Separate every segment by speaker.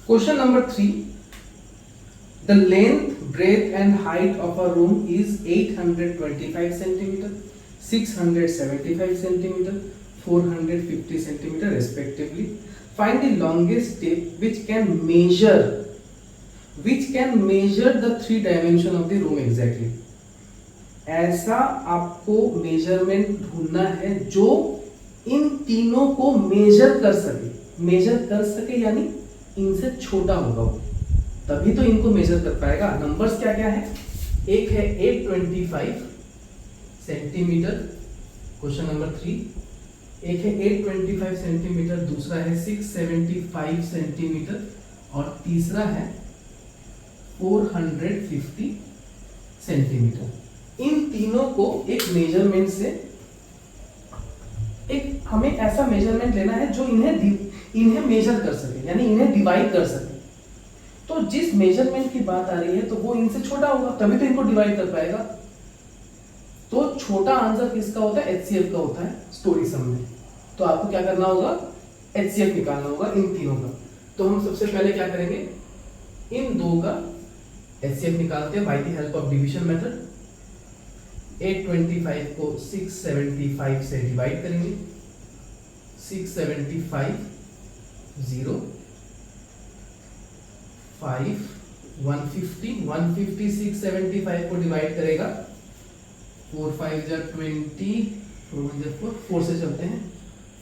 Speaker 1: Question number 3. The length, breadth and height of a room is 825 centimeter, 675 centimeter, 450 centimeter respectively. Find the longest tape which can measure the 3 dimension of the room exactly. ऐसा आपको measurement ढूंढना है जो इन तीनों को major कर सके यानी इनसे छोटा होगा वो, तभी तो इनको मेजर कर पाएगा। नंबर्स क्या क्या है? एक है 825 सेंटीमीटर, क्वेश्चन नंबर 3। एक है 825 सेंटीमीटर, दूसरा है 675 सेंटीमीटर और तीसरा है 450 सेंटीमीटर। इन तीनों को एक मेजरमेंट से हमें ऐसा मेजरमेंट लेना है जो इन्हें मेजर कर सके यानी इन्हें डिवाइड कर सके। तो जिस मेजरमेंट की बात आ रही है तो वो इनसे छोटा होगा, तभी तो इनको डिवाइड कर पाएगा। तो छोटा आंसर किसका होता है? एचसीएफ का होता है स्टोरी सम में। तो आपको क्या करना होगा? एचसीएफ निकालना होगा इन तीनों का। तो हम सबसे पहले क्या करेंगे? इन दो का एचसीएफ निकालते हैं by the help of division method. 825 को 675 से डिवाइड करेंगे। 675 0 5 150 675 को डिवाइड करेगा। 4 5 जा 20, 4 से चलते हैं।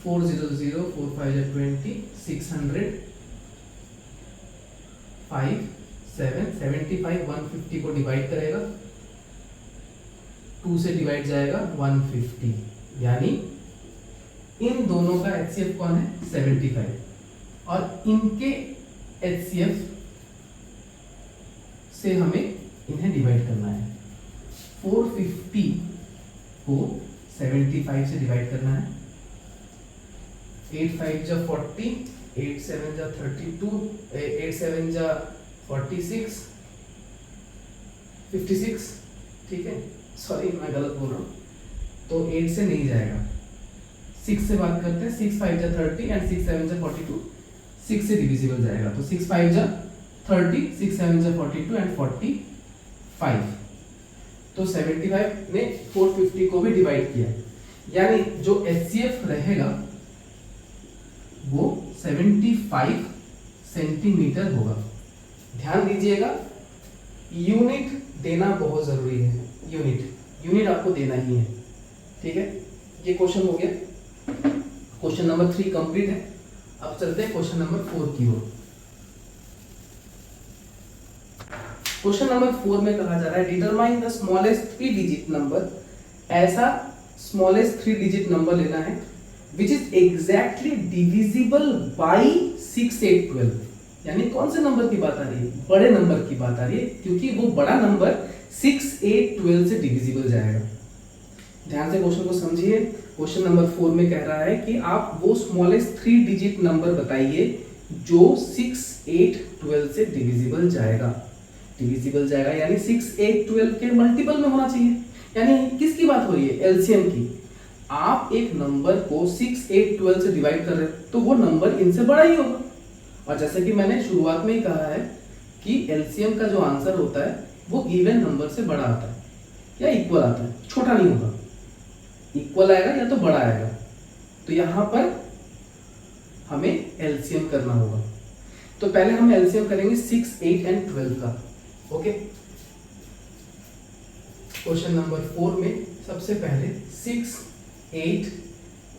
Speaker 1: 400 4 5 जा 20, 600 5 7 75 150 को डिवाइड करेगा। 2 से डिवाइड जाएगा 150, यानी इन दोनों का एचसीएफ कौन है? 75 और इनके एचसीएफ से हमें इन्हें डिवाइड करना है। 450 को 75 से डिवाइड करना है। 8 5 जा 40, 8 7 जा 32, 8 7 जा 46, 56, ठीक है। सॉरी मैं गलत बोल रहा हूँ, तो 8 से नहीं जाएगा। 6 से बात करते हैं। 6 5 जा 30 एंड 6 7 जा 42, 6 से डिविजिबल जाएगा। तो 6 5 जा 30, 6 7 जा 42 एंड 45। तो 75 ने 450 को भी डिवाइड किया, यानी जो एचसीएफ रहेगा वो 75 सेंटीमीटर होगा। ध्यान दीजिएगा, यूनिट देना बहुत जरूरी है। यूनिट आपको देना ही है, ठीक है। ये क्वेश्चन हो गया। क्वेश्चन नंबर 3 कंप्लीट है। अब चलते हैं क्वेश्चन नंबर 4 की ओर। क्वेश्चन नंबर 4 में कहा जा रहा है determine the smallest 3 digit number. ऐसा स्मॉलेस्ट 3 डिजिट नंबर लेना है which is exactly divisible by 6 8 12। यानी कौन से नंबर की बात आ रही है? बड़े नंबर की बात आ रही है, क्योंकि वो बड़ा नंबर 6 8 12 से डिविजिबल जाएगा। ध्यान से क्वेश्चन को समझिए। क्वेश्चन नंबर 4 में कह रहा है कि आप वो स्मॉलेस्ट 3 डिजिट नंबर बताइए जो 6 8 12 से डिविजिबल जाएगा यानी 6 8 12 के मल्टीपल में होना चाहिए। यानी किसकी बात हो रही है? एलसीएम की। आप एक नंबर को 6 8 12 से डिवाइड कर रहे हो तो वो नंबर इनसे बड़ा ही होगा। और जैसे कि मैंने शुरुआत में ही कहा है कि एलसीएम का जो आंसर होता है वो गिवन नंबर से बड़ा आता है या इक्वल आता है, छोटा नहीं होगा। इक्वल आएगा या तो बड़ा आएगा। तो यहां पर हमें एलसीएम करना होगा। तो पहले हम एलसीएम करेंगे 6 8 एंड 12 का। ओके, क्वेश्चन नंबर 4 में सबसे पहले 6 8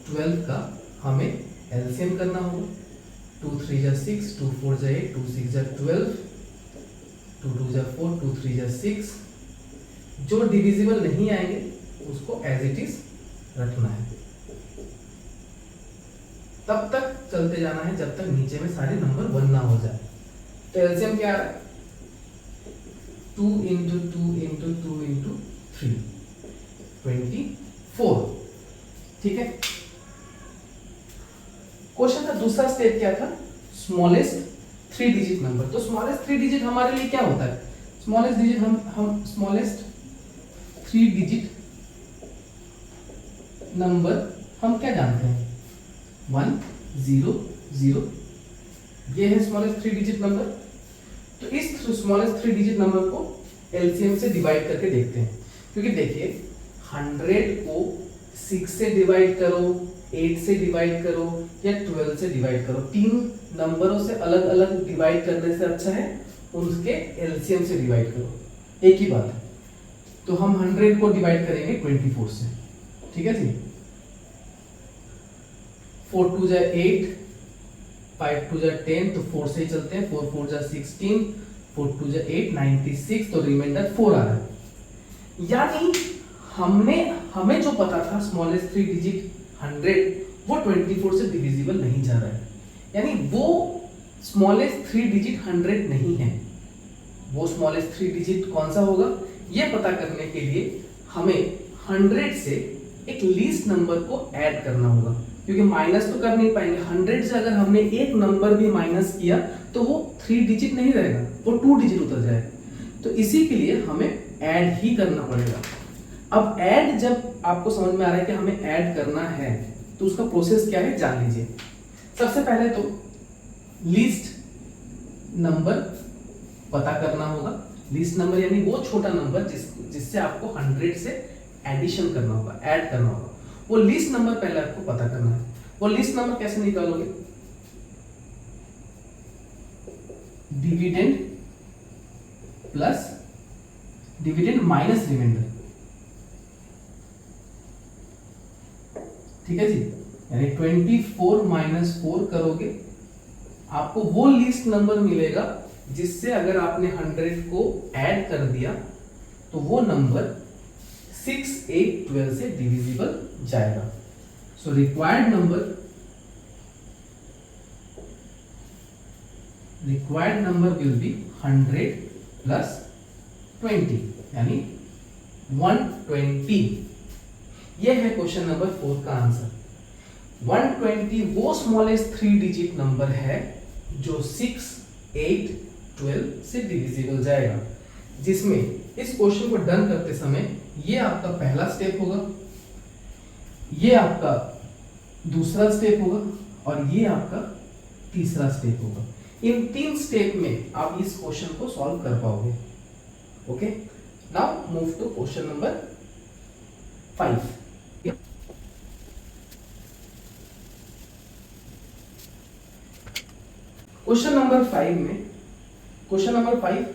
Speaker 1: 12 का हमें एलसीएम करना होगा। 2 3 जा 6, 2 4 जा 8, 2 6 जा 12, 2 2 जा 4, 2 3 जा 6। जो डिविजिबल नहीं आएंगे उसको एज इट इज रखना है। तब तक चलते जाना है जब तक नीचे में सारे नंबर 1 ना हो जाए। तो एलसीएम क्या आ रहा है? 2 into 2 into 2 into 3 24, ठीक है। क्वेश्चन का दूसरा स्टेप क्या था? Smallest 3 digit number. तो स्मॉलेस्ट 3 डिजिट हमारे लिए क्या होता है? स्मॉलेस्ट डिजिट हम स्मॉलेस्ट 3 डिजिट नंबर हम क्या जानते हैं? 1 0 0 ये है स्मॉलेस्ट 3 डिजिट नंबर। तो इस स्मॉलेस्ट 3 डिजिट नंबर को एलसीएम से डिवाइड करके देखते हैं, क्योंकि देखिए 100 को 6 से डिवाइड करो, 8 से डिवाइड करो या 12 से डिवाइड करो, तीन नंबरों से अलग अलग डिवाइड करने से अच्छा है उनके एलसीएम से डिवाइड करो, एक ही बात है। तो हम 100 को डिवाइड करेंगे 24 से, ठीक है जी। 4 2 जा 8, 5 2 जा 10, तो 4 से ही चलते हैं, 4 4 जा 16, 4 2 जा 8, 96, तो रिमाइंडर 4 आ रहा है। यानी हमें जो पता था स्मॉलेस्ट 3 डिजिट 100, वो 24 से डिविजिबल नहीं जा रहा है, यानी वो स्मॉलेस्ट 3 डिजिट 100 नहीं है। वो स्मॉलेस्ट 3 डिजिट कौन सा होगा, ये पता करने के लिए हमें 100 से एक लीस्ट नंबर को ऐड करना होगा, क्योंकि माइनस तो कर नहीं पाएंगे। 100 से अगर हमने एक नंबर भी माइनस किया तो वो 3 डिजिट नहीं रहेगा, वो 2 डिजिट उतर जाएगा। तो इसी के लिए हमें ऐड ही करना पड़ेगा। अब ऐड जब आपको समझ में आ रहा है कि हमें ऐड करना है, तो उसका प्रोसेस क्या है जान लीजिए। सबसे पहले तो लीस्ट नंबर पता करना होगा। लीस्ट नंबर यानी वो छोटा नंबर जिससे आपको 100 से एडिशन करना होगा, ऐड करना होगा। वो लीस्ट नंबर पहले आपको पता करना है। वो लीस्ट नंबर कैसे निकालोगे, dividend plus dividend minus remainder, ठीक है जी। यानी 24 माइनस 4 करोगे, आपको वो लीस्ट नंबर मिलेगा जिससे अगर आपने 100 को ऐड कर दिया तो वो नंबर 6 8 12 से डिविजिबल जाएगा। So required number will be 100 plus 20 यानी 120। यह है क्वेश्चन नंबर 4 का आंसर। 120 वो स्मॉलेस्ट 3 डिजिट नंबर है जो 6 8 12 से डिविजिबल जाएगा, जिसमें इस क्वेश्चन को डन करते समय ये आपका पहला स्टेप होगा, ये आपका दूसरा स्टेप होगा और ये आपका तीसरा स्टेप होगा। इन 3 स्टेप में आप इस क्वेश्चन को सॉल्व कर पाओगे। Okay, now move to question number 5। Question number 5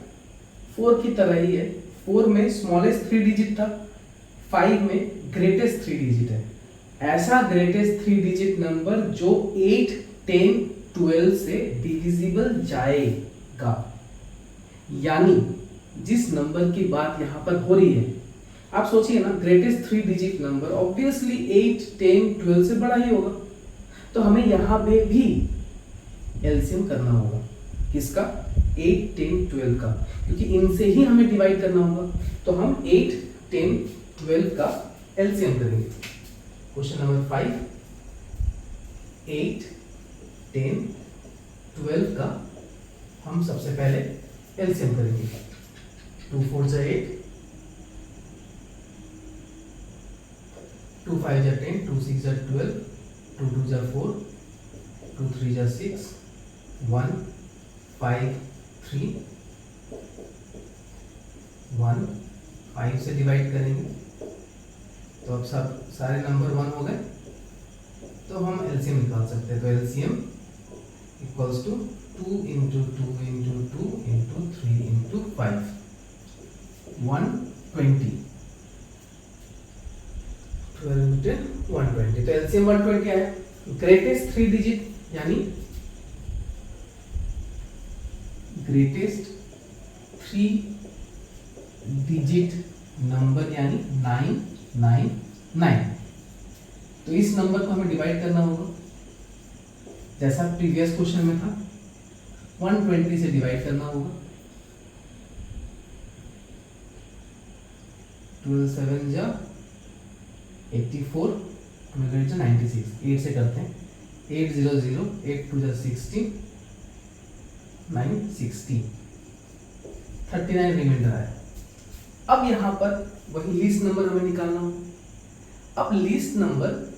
Speaker 1: 4 की तरह ही है। 4 में स्मॉलेस्ट 3 डिजिट था, 5 में ग्रेटेस्ट 3 डिजिट है। ऐसा ग्रेटेस्ट 3 डिजिट नंबर जो 8 10 12 से डिविजिबल जाएगा, यानी जिस नंबर की बात यहां पर हो रही है, आप सोचिए ना, ग्रेटेस्ट 3 डिजिट नंबर ऑब्वियसली 8 10 12 से बड़ा ही होगा। तो हमें यहां पे भी एलसीएम करना होगा, किसका, 8 10 12 का, क्योंकि इनसे ही हमें डिवाइड करना होगा। तो हम 8 10 12 का एलसीएम करेंगे। क्वेश्चन नंबर 5, 8 10 12 का हम सबसे पहले एलसीएम करेंगे। 2 4 जा 8, 2 5 जा 10, 2 6 जा 12, 2 2 जा 4, 2 3 जा 6, 1 5 3 1 5 से डिवाइड करेंगे तो अब सब सारे नंबर 1 हो गए, तो हम एलसीएम निकाल सकते हैं। तो LCM equals to 2 into 2 into 2 into 3 into 5, 120, 12 into 120। तो एलसीएम 120 है। ग्रेटेस्ट 3 डिजिट यानी ग्रेटेस्ट 3 डिजिट नंबर यानी 999। तो इस नंबर को हमें डिवाइड करना होगा, जैसा प्रीवियस क्वेश्चन में था, 120 से डिवाइड करना होगा। 12 7 जा 84, 12 जा 96, 8 से करते हैं, 8 0 0, 8 2 जा 16, 9 60, 39 रिमाइंडर आया। अब यहां पर वही लीस्ट नंबर हमें निकालना हो। अब लीस्ट नंबर,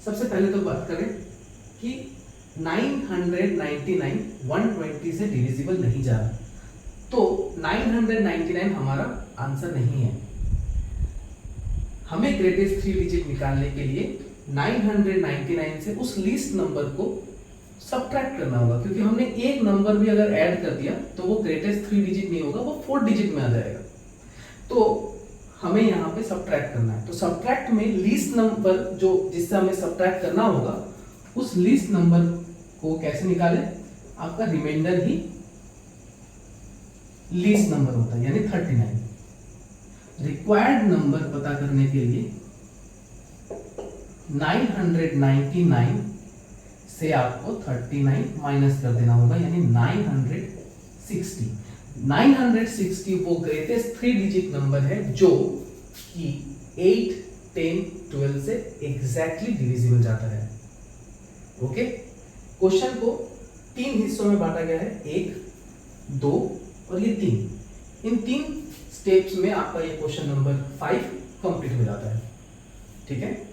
Speaker 1: सबसे पहले तो बात करें कि 999 120 से डिविजिबल नहीं जा रहा, तो 999 हमारा आंसर नहीं है। हमें ग्रेटेस्ट 3 डिजिट निकालने के लिए 999 से उस लीस्ट नंबर को सब्ट्रैक्ट करना होगा, क्योंकि हमने एक नंबर भी अगर ऐड कर दिया तो वो ग्रेटेस्ट 3 डिजिट नहीं होगा, वो 4 डिजिट में आ जाएगा। तो हमें यहाँ पे सब्ट्रैक्ट करना है। तो सब्ट्रैक्ट में लीस्ट नंबर जो जिससे हमें सब्ट्रैक्ट करना होगा, उस लीस्ट नंबर को कैसे निकालें? आपका रिमाइंडर ही लीस्ट नंबर होता है, यानी 39। रिक्वायर्ड नंबर पता करने के लिए 999 से आपको 39 माइनस कर देना होगा, यानी 960। 960 वो ग्रेटेस्ट 3 डिजिट नंबर है जो कि 8, 10, 12 से एग्जैक्टली डिविजिबल जाता है। ओके, क्वेश्चन को 3 हिस्सों में बांटा गया है, 1, 2 और ये 3। इन 3 स्टेप्स में आपका ये क्वेश्चन नंबर 5 कंप्लीट हो जाता है। ठीक है।